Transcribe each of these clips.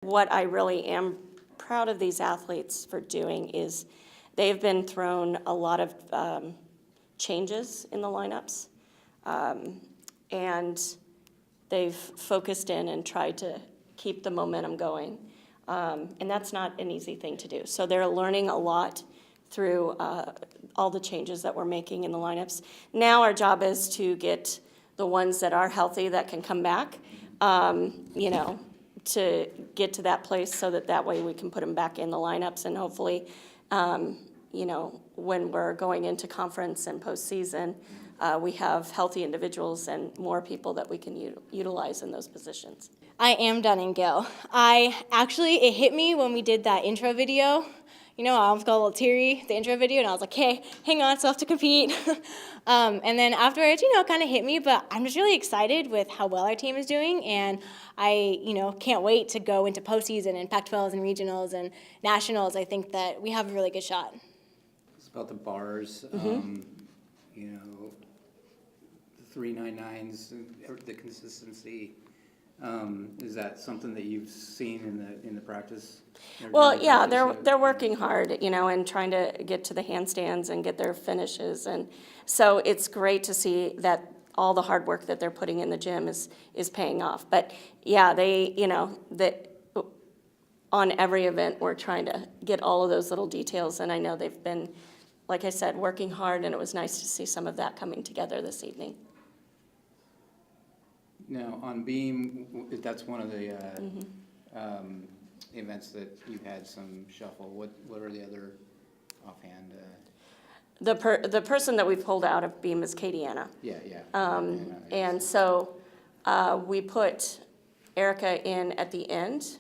What I really am proud of these athletes for doing is they've been thrown a lot of changes in the lineups, and they've focused in and tried to keep the momentum going, and that's not an easy thing to do. So they're learning a lot through all the changes that we're making in the lineups. Now our job is to get the ones that are healthy that can come back, to get to that place so that way we can put them back in the lineups, and hopefully, when we're going into conference and postseason, we have healthy individuals and more people that we can utilize in those positions. I am done in Gill. It hit me when we did that intro video. I almost got a little teary, the intro video, and I was like, hey, hang on, still have to compete. And then afterwards, it kind of hit me, but I'm just really excited with how well our team is doing, and I, can't wait to go into postseason and Pac-12s and regionals and nationals. I think that we have a really good shot. It's about the bars, Mm-hmm. The 399s, the consistency. Is that something that you've seen in the practice? Well, yeah, they're working hard, and trying to get to the handstands and get their finishes, and so it's great to see that all the hard work that they're putting in the gym is paying off. But yeah, on every event we're trying to get all of those little details, and I know they've been, like I said, working hard, and it was nice to see some of that coming together this evening. Now, on beam, that's one of the events that you've had some shuffle. What are the other offhand? The person that we pulled out of beam is Katie Anna. Yeah. And so we put Erica in at the end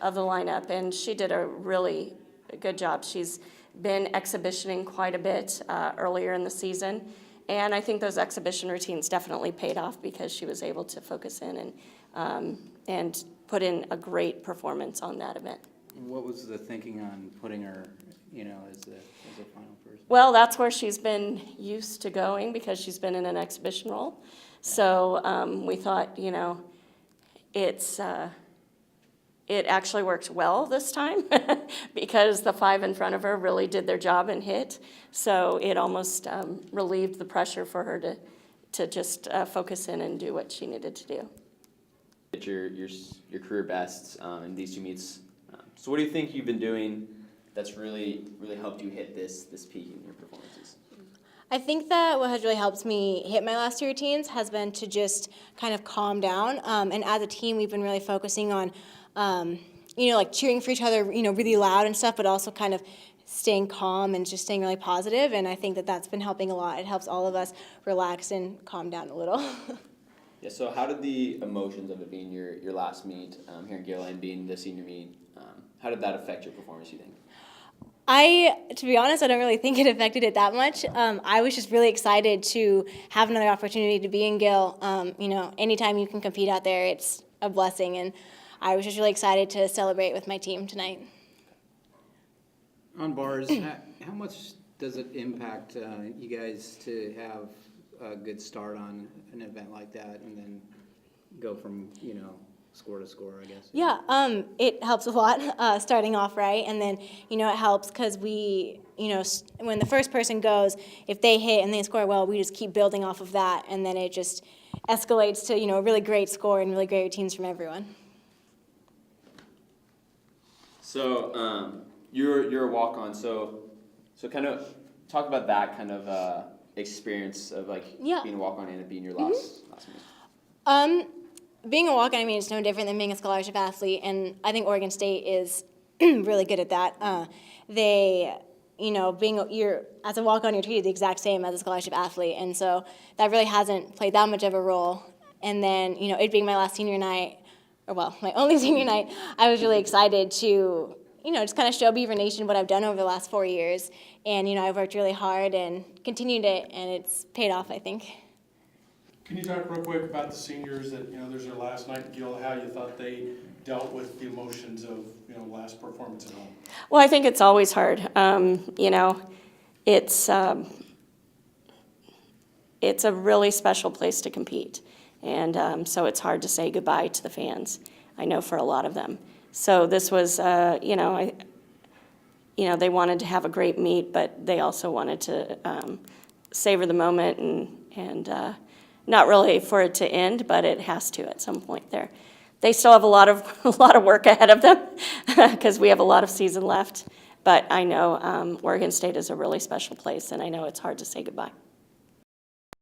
of the lineup, and she did a really good job. She's been exhibitioning quite a bit earlier in the season, and I think those exhibition routines definitely paid off because she was able to focus in and put in a great performance on that event. What was the thinking on putting her, as the final person? Well, that's where she's been used to going because she's been in an exhibition role. So we thought, it actually worked well this time because the five in front of her really did their job and hit. So it almost relieved the pressure for her to just focus in and do what she needed to do. Your career bests in these two meets. So what do you think you've been doing that's really helped you hit this peak in your performances? I think that what has really helped me hit my last two routines has been to just kind of calm down. And as a team, we've been really focusing on, cheering for each other, really loud and stuff, but also kind of staying calm and just staying really positive. And I think that that's been helping a lot. It helps all of us relax and calm down a little. Yeah. So how did the emotions of it being your last meet here in Gill and being the senior meet, how did that affect your performance, you think? To be honest, I don't really think it affected it that much. I was just really excited to have another opportunity to be in Gill. Anytime you can compete out there, it's a blessing, and I was just really excited to celebrate with my team tonight. On bars, how much does it impact you guys to have a good start on an event like that and then go from, score to score, I guess? Yeah, it helps a lot starting off right, and then, it helps because we, when the first person goes, if they hit and they score well, we just keep building off of that, and then it just escalates to, a really great score and really great routines from everyone. So you're a walk-on, so kind of talk about that kind of experience of being a walk-on and it being your last meet. Being a walk-on, it's no different than being a scholarship athlete, and I think Oregon State is really good at that. As a walk-on, you're treated the exact same as a scholarship athlete, and so that really hasn't played that much of a role. And then, it being my last senior night, my only senior night, I was really excited to, just kind of show Beaver Nation what I've done over the last 4 years. And, I've worked really hard and continued it, and it's paid off, I think. Can you talk real quick about the seniors that, there's their last night in Gill, how you thought they dealt with the emotions of, last performance at home? Well, I think it's always hard. It's a really special place to compete. And so it's hard to say goodbye to the fans, I know, for a lot of them. So this was, you know, they wanted to have a great meet, but they also wanted to savor the moment and not really for it to end, but it has to at some point there. They still have a lot of work ahead of them because we have a lot of season left. But I know Oregon State is a really special place, and I know it's hard to say goodbye.